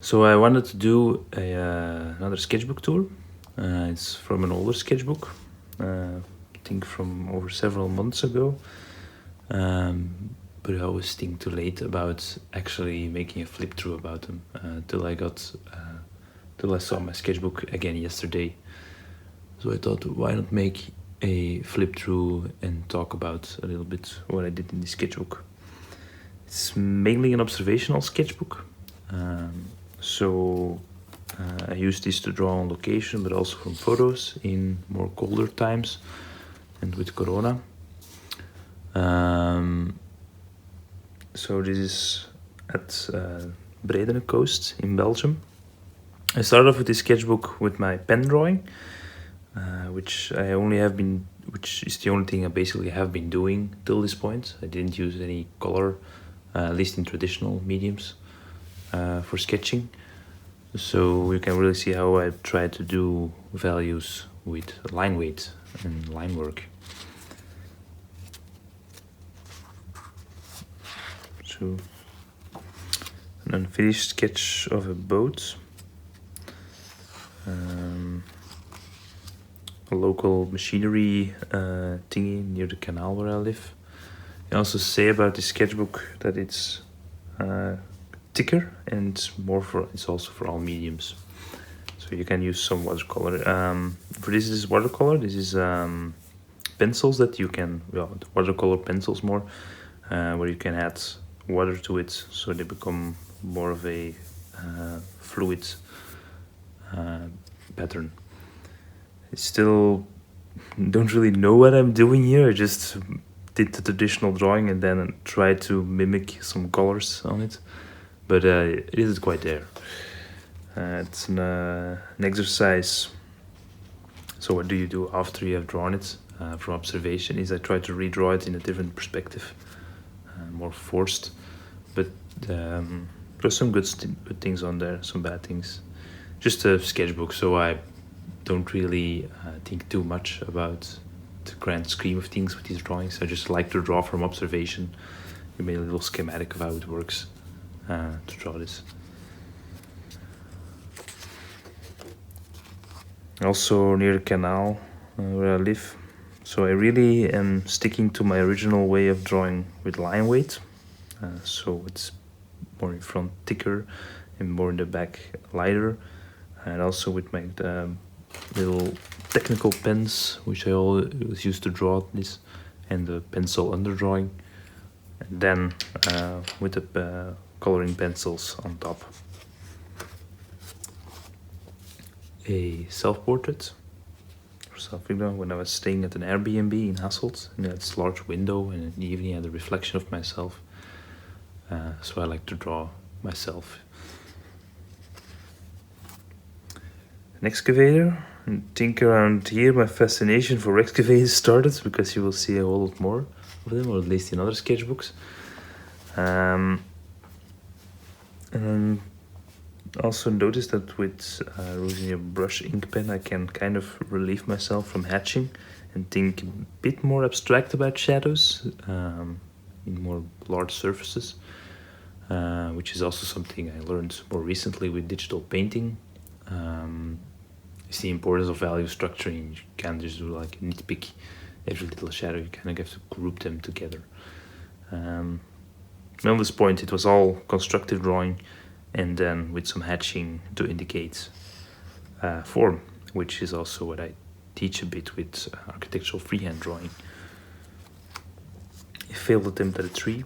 So I wanted to do another sketchbook tour. It's from an older sketchbook, I think from over several months ago. But I always think too late about actually making a flip through about them till I saw my sketchbook again yesterday. So I thought, why not make a flip through and talk about a little bit what I did in the sketchbook. It's mainly an observational sketchbook. So I use this to draw on location, but also from photos in more colder times and with Corona. So this is at Bredene Coast in Belgium. I started off with this sketchbook with my pen drawing, which is the only thing I basically have been doing till this point. I didn't use any color, at least in traditional mediums, for sketching. So you can really see how I try to do values with line weight and line work. So an unfinished sketch of a boat. A local machinery thingy near the canal where I live. I also say about the sketchbook that it's thicker and it's also for all mediums. So you can use some watercolor. For this is watercolor. This is pencils that you can, watercolor pencils more, where you can add water to it so they become more of a fluid pattern. I still don't really know what I'm doing here. I just did the traditional drawing and then tried to mimic some colors on it, but it isn't quite there. It's an exercise. So what do you do after you have drawn it from observation is I try to redraw it in a different perspective, more forced, but there's some good things on there, some bad things. Just a sketchbook, so I don't really think too much about the grand scheme of things with these drawings. I just like to draw from observation. I made a little schematic of how it works to draw this. Also near the canal where I live. So I really am sticking to my original way of drawing with line weight. So it's more in front thicker and more in the back lighter. And also with my little technical pens, which I always used to draw this, and the pencil underdrawing, and then with the coloring pencils on top. A self-portrait for self-video when I was staying at an Airbnb in Hasselt, and it's a large window, and in the evening I had a reflection of myself. So I like to draw myself. An excavator. I think around here my fascination for excavators started, because you will see a whole lot more of them, or at least in other sketchbooks. And also noticed that with using a brush ink pen I can kind of relieve myself from hatching and think a bit more abstract about shadows in more large surfaces, which is also something I learned more recently with digital painting. It's the importance of value structuring. You can't just do like nitpick every little shadow. You kind of have to group them together. On this point, it was all constructive drawing, and then with some hatching to indicate form, which is also what I teach a bit with architectural freehand drawing. A failed attempt at a tree.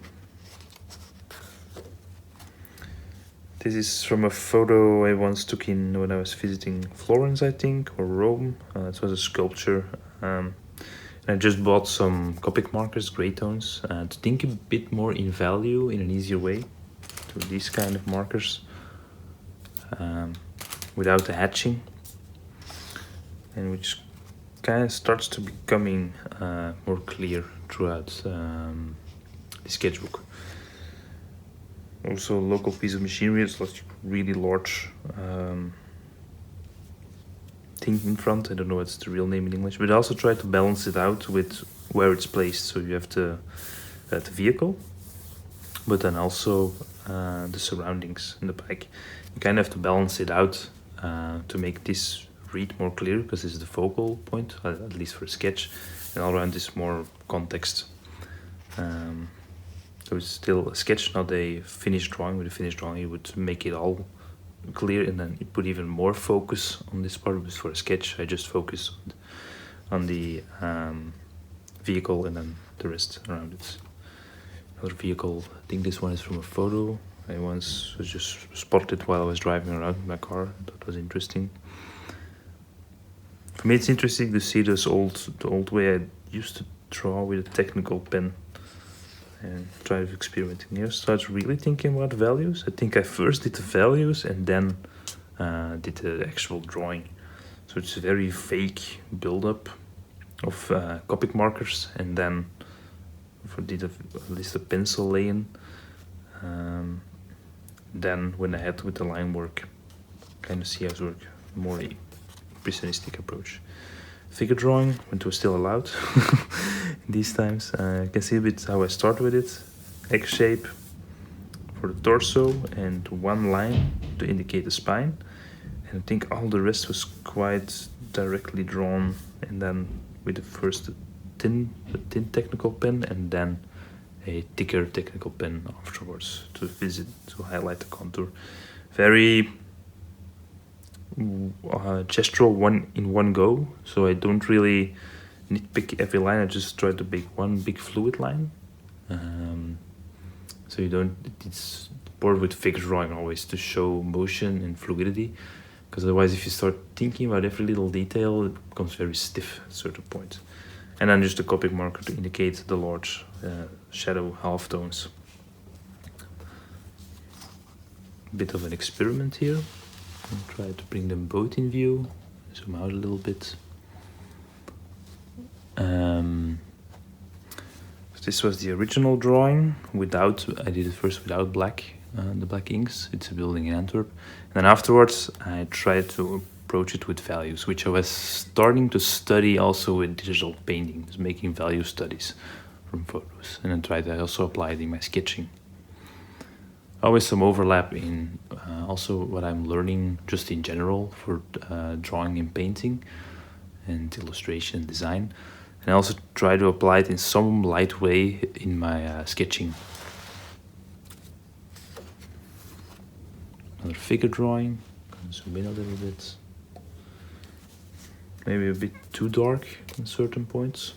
This is from a photo I once took in when I was visiting Florence, I think, or Rome. It was a sculpture. And I just bought some Copic markers, gray tones, to think a bit more in value in an easier way to these kind of markers, without the hatching, and which kind of starts to becoming more clear throughout the sketchbook. Also a local piece of machinery. It's like really large thing in front. I don't know what's the real name in English, but I also try to balance it out with where it's placed. So you have the vehicle, but then also the surroundings in the back. you kind of have to balance it out to make this read more clear, because this is the focal point, at least for a sketch, and all around is more context. So it's still a sketch, not a finished drawing. With a finished drawing, you would make it all clear, and then you put even more focus on this part. Because for a sketch, I just focus on the vehicle and then the rest around it. Another vehicle, I think this one is from a photo I once was just spotted while I was driving around in my car. I thought it was interesting. For me, it's interesting to see the old way I used to draw with a technical pen and try experimenting here. Start really thinking about values. I think I first did the values and then did the actual drawing. So it's a very fake build-up of Copic markers, and then did at least a pencil laying. Then when I had with the line work, kind of see how it work, more impressionistic approach. Figure drawing, when it was still allowed in these times. You can see a bit how I start with it. X shape for the torso and one line to indicate the spine. And I think all the rest was quite directly drawn, and then with the first thin technical pen and then a thicker technical pen afterwards to highlight the contour. Very gestural, one in one go, so I don't really nitpick every line. I just try to make one big fluid line. So you don't, it's bored with figure drawing always to show motion and fluidity, because otherwise if you start thinking about every little detail, it becomes very stiff at a certain point. And then just a Copic marker to indicate the large shadow halftones. Bit of an experiment here. I'll try to bring them both in view. Zoom out a little bit. This was the original drawing I did it first without the black inks. It's a building in Antwerp. And then afterwards I tried to approach it with values, which I was starting to study also with digital painting, making value studies from photos, and then tried to also apply it in my sketching. Always some overlap in also what I'm learning just in general for drawing and painting and illustration and design. And I also try to apply it in some light way in my sketching. Another figure drawing. Zoom in a little bit. Maybe a bit too dark in certain points.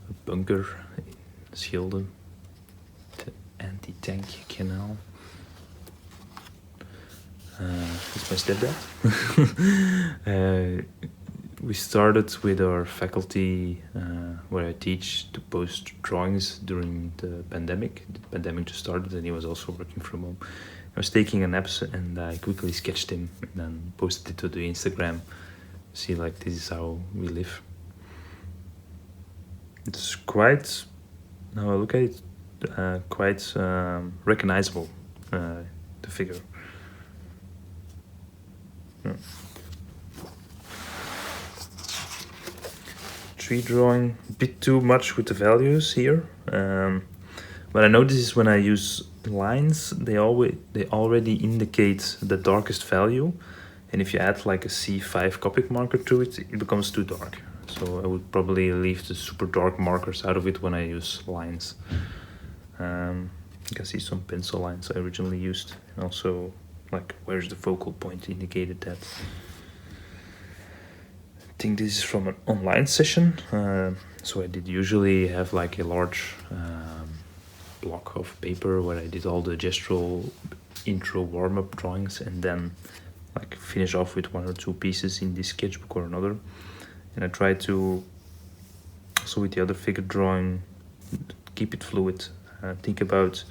A bunker in Schilden. The anti-tank canal. It's my stepdad. We started with our faculty where I teach to post drawings during the pandemic. The pandemic just started and he was also working from home. I was taking a nap and I quickly sketched him and then posted it to the Instagram. See, like, this is how we live. It's quite, now I look at it, quite recognizable, the figure. Yeah. Tree drawing, a bit too much with the values here. What I notice is when I use lines, they already indicate the darkest value, and if you add like a C5 Copic marker to it, it becomes too dark. So I would probably leave the super dark markers out of it when I use lines. You can see some pencil lines I originally used, and also like where's the focal point indicated that. I think this is from an online session. So I did usually have like a large block of paper where I did all the gestural intro warm-up drawings, and then like finish off with one or two pieces in this sketchbook or another. And I try to also with the other figure drawing keep it fluid, think about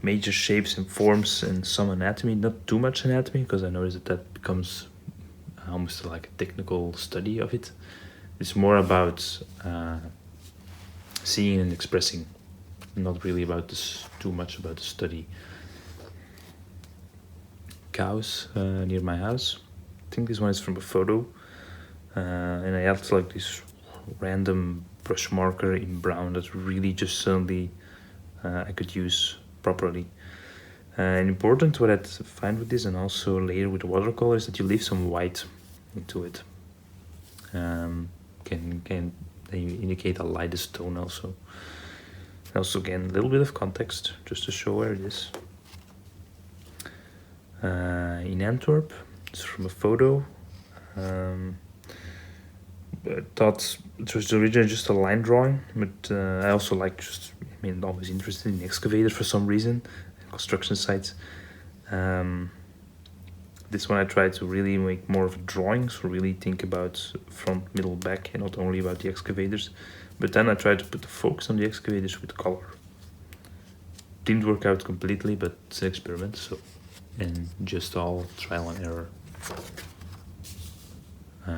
major shapes and forms and some anatomy, not too much anatomy, because I noticed that becomes almost like a technical study of it. It's more about seeing and expressing, not really about this too much about the study. Cows near my house. I think this one is from a photo, and I had like this random brush marker in brown that really just suddenly I could use properly. And important what I find with this, and also later with watercolor, is that you leave some white into it. Can indicate a lightest tone also. Also, again, a little bit of context just to show where it is. In Antwerp, it's from a photo. I thought it was originally just a line drawing, but I also like always interested in excavators for some reason, construction sites. This one I tried to really make more of a drawing, so really think about front, middle, back, and not only about the excavators. But then I tried to put the focus on the excavators with color. Didn't work out completely, but it's an experiment, so, and just all trial and error.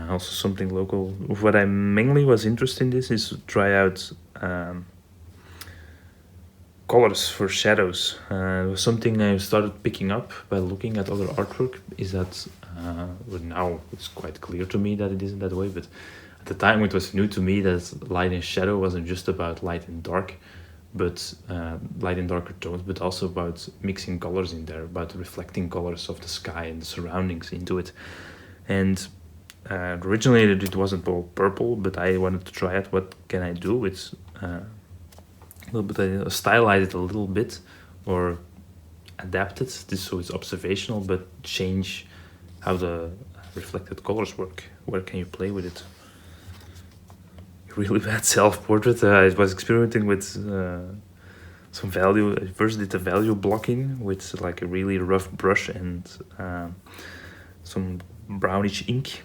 Also something local. What I mainly was interested in this is to try out colors for shadows. It was something I started picking up by looking at other artwork, is that well, now it's quite clear to me that it isn't that way, but at the time it was new to me that light and shadow wasn't just about light and dark, but light and darker tones, but also about mixing colors in there, about reflecting colors of the sky and the surroundings into it. And originally it wasn't all purple, but I wanted to try out what can I do with a little bit, stylize it a little bit, or adapt it this so it's observational, but change how the reflected colors work. Where can you play with it? Really bad self-portrait. I was experimenting with some value. I first did the value blocking with like a really rough brush and some brownish ink,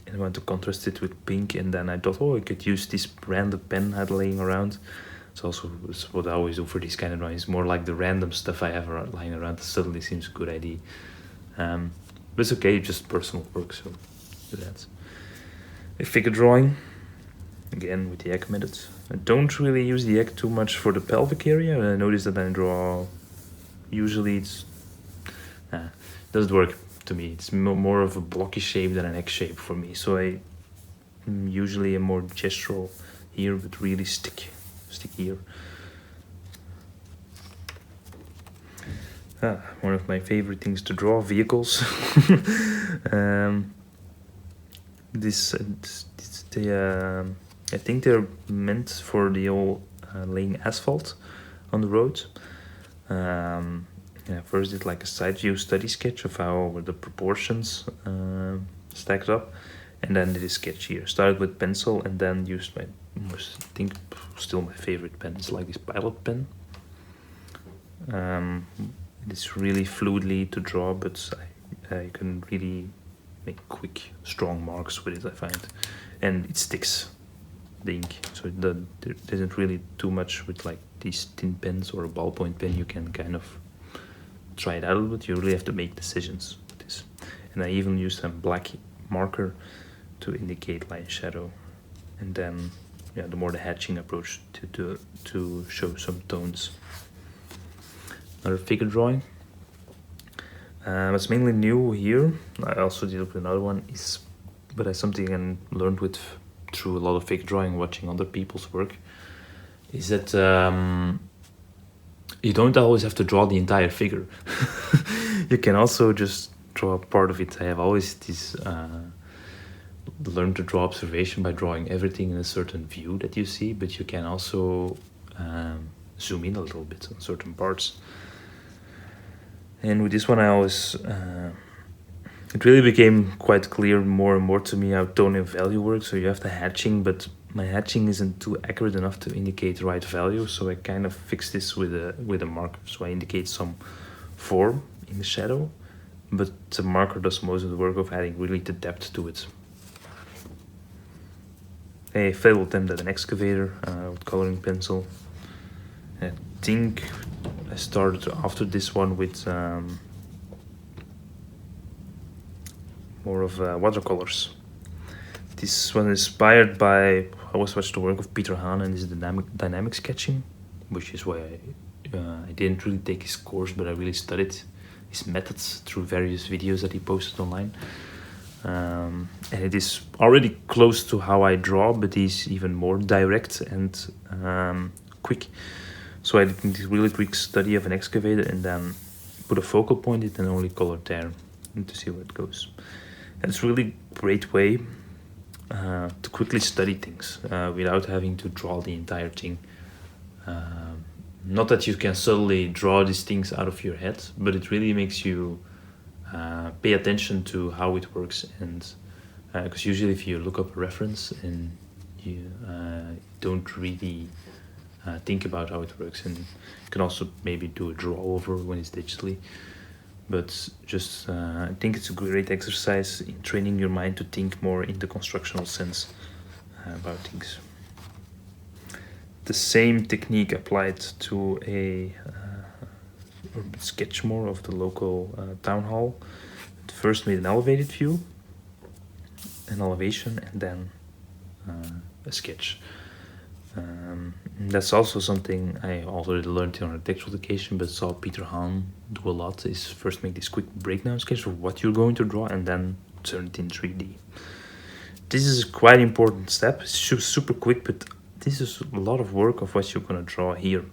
and I want to contrast it with pink. And then I thought, oh, I could use this random pen I had laying around. It's also what I always do for these kind of drawings. More like the random stuff I have lying around. It suddenly seems a good idea. But it's okay, just personal work, so do that. A figure drawing. Again, with the egg method. I don't really use the egg too much for the pelvic area. I notice that I draw, usually it doesn't work to me. It's more of a blocky shape than an egg shape for me. So I usually am more gestural here, but really stick here. One of my favorite things to draw, vehicles. I think they're meant for the old laying asphalt on the road. First did like a side view study sketch of how the proportions stacked up, and then did a sketch here. Started with pencil and then used my, I think still my favorite pen. It's like this Pilot pen. It's really fluidly to draw, but I can really make quick, strong marks with it, I find, and it sticks. The ink, so there isn't really too much with like these thin pens or a ballpoint pen. You can kind of try it out a little bit. You really have to make decisions with this. And I even use some black marker to indicate light and shadow, and then the more the hatching approach to show some tones. Another figure drawing. What's mainly new here, I also did with another one, is but I something I learned with through a lot of figure drawing, watching other people's work, is that you don't always have to draw the entire figure. You can also just draw part of it. I have always this learn to draw observation by drawing everything in a certain view that you see, but you can also zoom in a little bit on certain parts. And with this one I always it really became quite clear more and more to me how tone and value work. So you have the hatching, but my hatching isn't too accurate enough to indicate the right value. So I kind of fix this with a marker. So I indicate some form in the shadow, but the marker does most of the work of adding really the depth to it. I failed attempt at an excavator with coloring pencil. I think I started after this one with more of watercolors. This one is inspired by, I always watched the work of Peter Hahn and his dynamic sketching, which is why I didn't really take his course, but I really studied his methods through various videos that he posted online. And it is already close to how I draw, but he's even more direct and quick. So I did a really quick study of an excavator and then put a focal point it and only color there and to see where it goes. And it's really great way to quickly study things without having to draw the entire thing. Not that you can suddenly draw these things out of your head, but it really makes you pay attention to how it works. And because usually if you look up a reference and you don't really think about how it works, and you can also maybe do a draw over when it's digitally. But just I think it's a great exercise in training your mind to think more in the constructional sense about things. The same technique applied to a sketch more of the local town hall. First made an elevated view, an elevation, and then a sketch. That's also something I already learned in architectural education, but saw Peter Hahn do a lot, is first make this quick breakdown sketch of what you're going to draw and then turn it in 3D. This is a quite important step. It's super quick, but this is a lot of work of what you're going to draw here.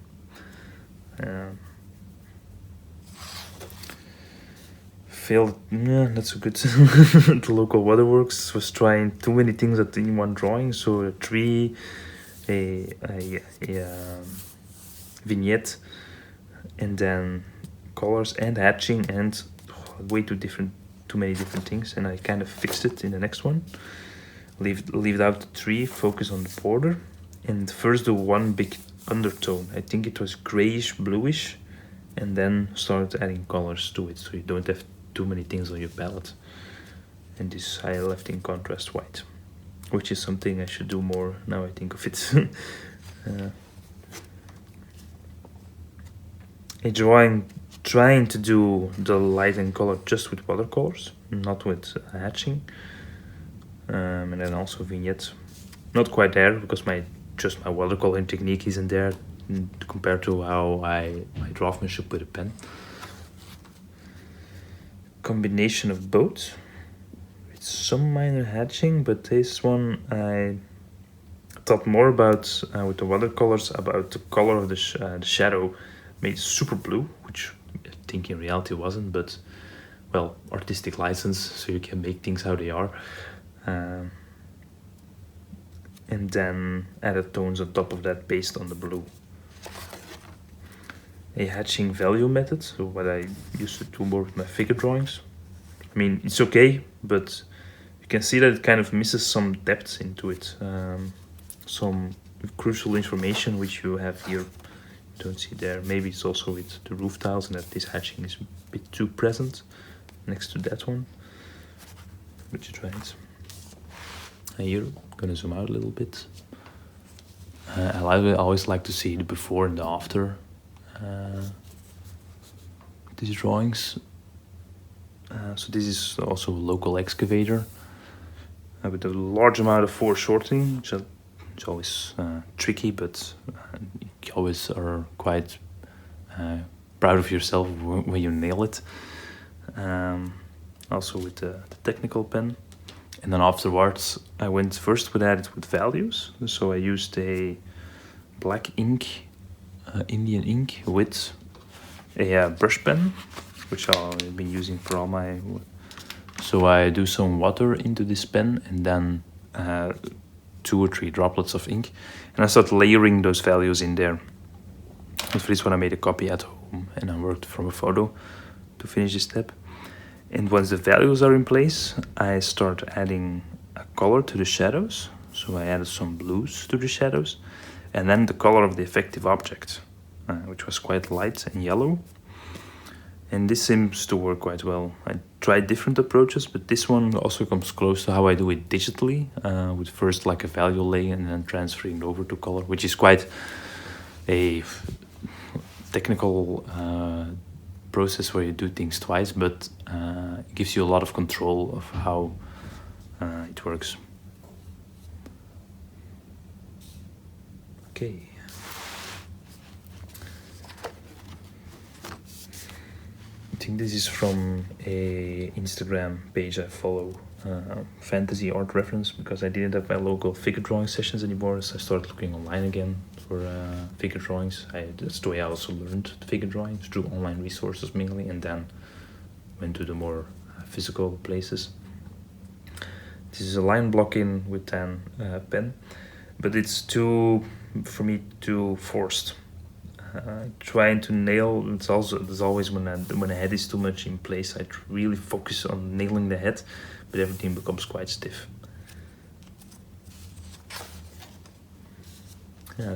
Failed, not so good. The local waterworks was trying too many things in one drawing, so a tree, a vignette, and then colors and hatching, and way too many different things, and I kind of fixed it in the next one. Leave out the tree, focus on the border, and first do one big undertone. I think it was grayish, bluish, and then start adding colors to it, so you don't have too many things on your palette. And this I left in contrast white, which is something I should do more now I think of it. A drawing trying to do the light and color just with watercolors, not with hatching. And then also vignette, not quite there because my watercoloring technique isn't there compared to how I draughtsmanship with a pen. Combination of both with some minor hatching, but this one I thought more about with the watercolors about the color of the shadow, made it super blue, which I think in reality wasn't, but well, artistic license, so you can make things how they are. And then added tones on top of that based on the blue. A hatching value method, so what I used to do more with my figure drawings. I mean, it's okay, but you can see that it kind of misses some depth into it. Some crucial information which you have here, you don't see there. Maybe it's also with the roof tiles and that this hatching is a bit too present next to that one. But you try it. Here, I'm gonna zoom out a little bit. I always like to see the before and the after these drawings. So this is also a local excavator with a large amount of foreshortening, which is always tricky, but you always are quite proud of yourself when you nail it. Also with the technical pen. And then afterwards, I went first with values. So I used a black ink, Indian ink, with a brush pen, which I've been using for all my. So I do some water into this pen and then 2 or 3 droplets of ink, and I start layering those values in there. And for this one, I made a copy at home and I worked from a photo to finish this step. And once the values are in place, I start adding a color to the shadows. So I added some blues to the shadows, and then the color of the effective object, which was quite light and yellow. And this seems to work quite well. I tried different approaches, but this one also comes close to how I do it digitally, with first like a value lay and then transferring it over to color, which is quite a technical process where you do things twice, but it gives you a lot of control of how it works. Okay. I think this is from a Instagram page I follow, fantasy art reference because I didn't have my local figure drawing sessions anymore, so I started looking online again for figure drawings. That's the way I also learned figure drawing, through online resources mainly, and then went to the more physical places. This is a line blocking with an pen, but it's for me too forced. Trying to nail, there's always when a head is too much in place, I really focus on nailing the head, but everything becomes quite stiff.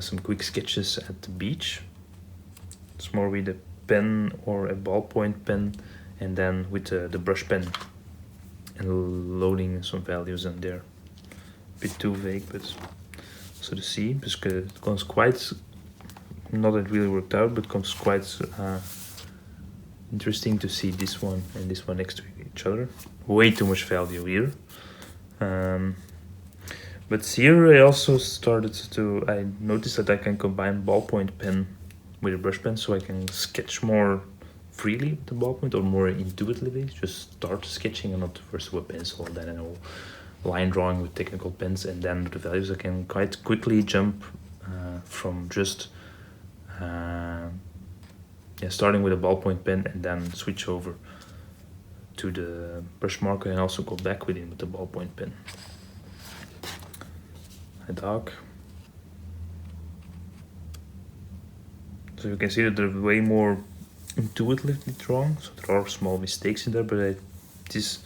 Some quick sketches at the beach. It's more with a pen or a ballpoint pen, and then with the brush pen and loading some values in there. A bit too vague, but so to see, because it comes quite, not that it really worked out, but comes quite interesting to see this one and this one next to each other. Way too much value here. But here I also I noticed that I can combine ballpoint pen with a brush pen, so I can sketch more freely with the ballpoint, or more intuitively, just start sketching and not first with a pencil, and then I know line drawing with technical pens, and then with the values I can quite quickly jump from just starting with a ballpoint pen and then switch over to the brush marker and also go back with it with the ballpoint pen. A dog. So you can see that they're way more intuitively drawn, so there are small mistakes in there, but it is,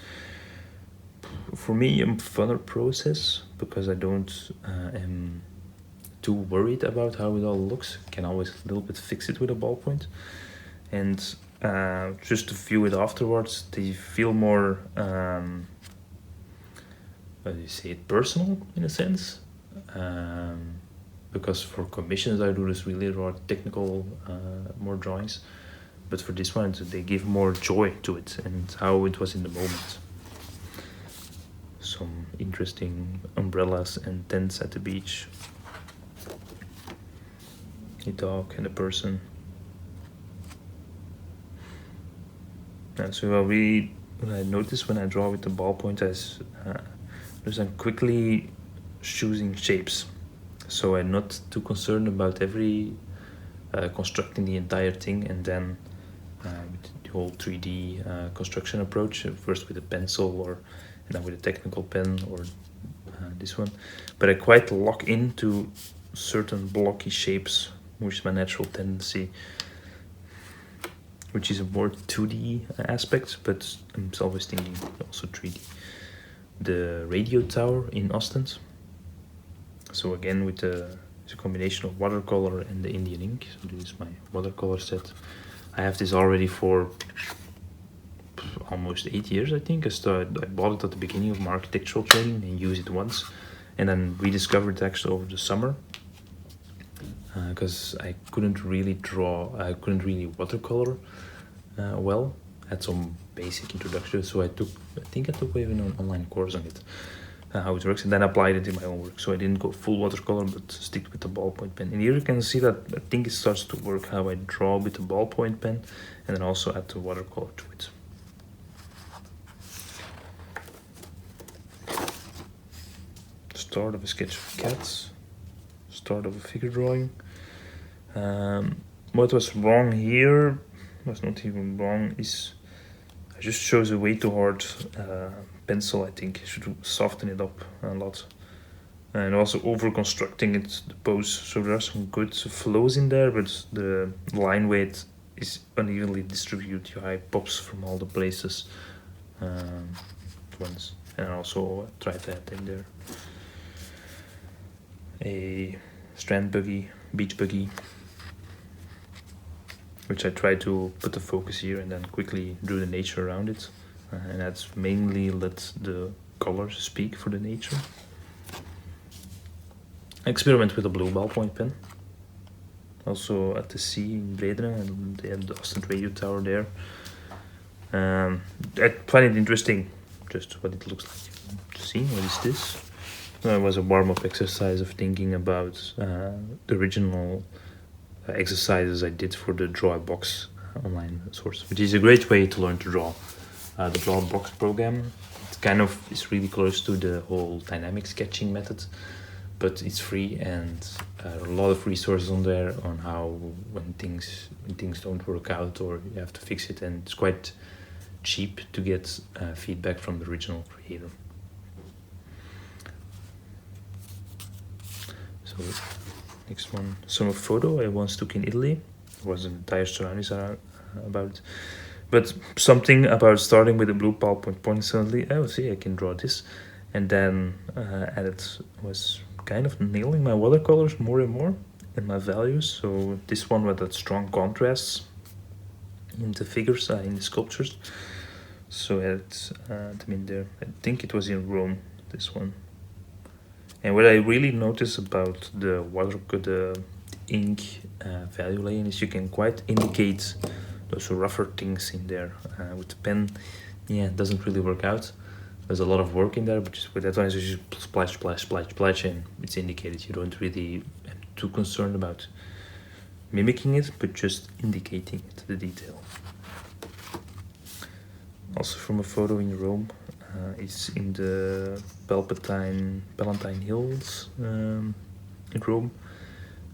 for me, a funner process because I don't am too worried about how it all looks. I can always a little bit fix it with a ballpoint, and just to view it afterwards, they feel more, how do you say it, personal in a sense. Because for commissions I do this really raw technical more drawings, but for this one they give more joy to it and how it was in the moment. Some interesting umbrellas and tents at the beach, a dog and a person. And so what I notice when I draw with the ballpoint is I'm quickly choosing shapes, so I'm not too concerned about constructing the entire thing, and then with the whole 3D construction approach, first with a pencil and then with a technical pen or this one, but I quite lock into certain blocky shapes, which is my natural tendency, which is a more 2D aspect, but I'm always thinking also 3D. The radio tower in Ostend. So again, it's a combination of watercolor and the Indian ink. So this is my watercolor set. I have this already for almost 8 years, I think. I bought it at the beginning of my architectural training and used it once, and then rediscovered it actually over the summer because I couldn't really watercolor well. I had some basic introduction, so I think I took even an online course on it. How it works, and then applied it in my own work. So I didn't go full watercolor, but stick with the ballpoint pen. And here you can see that I think it starts to work how I draw with the ballpoint pen, and then also add the watercolor to it. Start of a sketch of cats. Start of a figure drawing. What was wrong here, was not even wrong, is I just chose a way too hard pencil. I think I should soften it up a lot, and also over constructing it, the pose, so there are some good flows in there, but the line weight is unevenly distributed. Your eye pops from all the places once, and I also tried that in there. A strand buggy, beach buggy, which I tried to put the focus here and then quickly drew the nature around it. And that's mainly let the colors speak for the nature. Experiment with a blue ballpoint pen. Also at the sea in Brederen, and they have the Ostend radio tower there. I find it interesting, just what it looks like. See, what is this? It was a warm-up exercise of thinking about the original exercises I did for the Draw a Box online source, which is a great way to learn to draw. The Draw a Box program, it kind of is really close to the whole dynamic sketching method, but it's free, and a lot of resources on there on how when things don't work out or you have to fix it, and it's quite cheap to get feedback from the original creator. So next one, summer photo I once took in Italy. There was an entire surroundings about it. But something about starting with a blue ballpoint point, suddenly, oh, see, I can draw this. And then it was kind of nailing my watercolors more and more and my values. So this one with that strong contrasts in the figures, in the sculptures. So it's them in there. I think it was in Rome, this one. And what I really notice about the ink value laying is you can quite indicate those rougher things in there. With the pen, yeah, it doesn't really work out. There's a lot of work in there, but just with that one, it's just splash, splash, splash, splash, and it's indicated. You don't really am too concerned about mimicking it, but just indicating it, the detail. Also from a photo in Rome, it's in the Palatine Hills in Rome.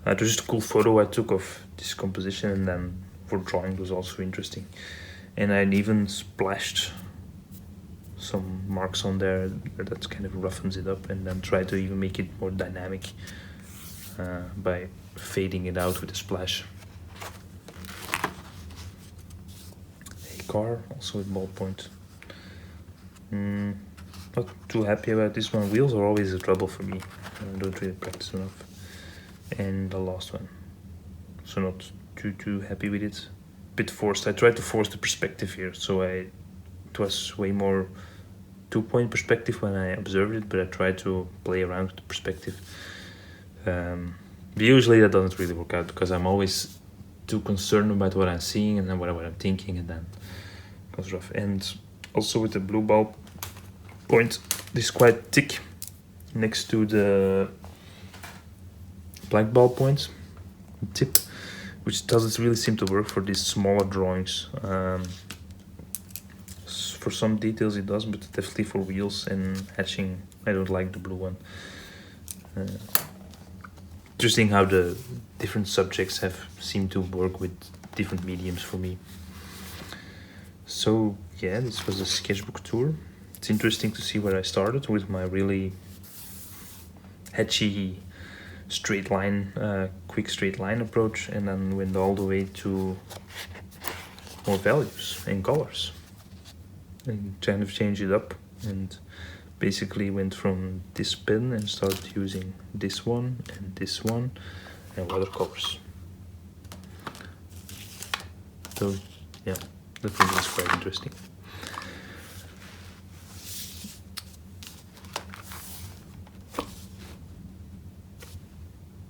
It was just a cool photo I took of this composition, and then for drawing was also interesting. And I even splashed some marks on there that kind of roughens it up, and then try to even make it more dynamic by fading it out with a splash. A car, also with ballpoint. Not too happy about this one. Wheels are always a trouble for me. I don't really practice enough. And the last one, so not too happy with it. Bit forced. I tried to force the perspective here, so it was way more 2-point perspective when I observed it, but I tried to play around with the perspective. But usually that doesn't really work out because I'm always too concerned about what I'm seeing and then what I'm thinking, and then it goes rough. And also with the blue ball point, this is quite thick next to the black ballpoint tip, which doesn't really seem to work for these smaller drawings. For some details it does, but definitely for wheels and hatching, I don't like the blue one. Interesting how the different subjects have seemed to work with different mediums for me. So yeah, this was a sketchbook tour. It's interesting to see where I started with my really hatchy straight line, quick straight line approach, and then went all the way to more values and colors, and kind of changed it up, and basically went from this pen and started using this one and watercolors. So yeah, I think it's quite interesting.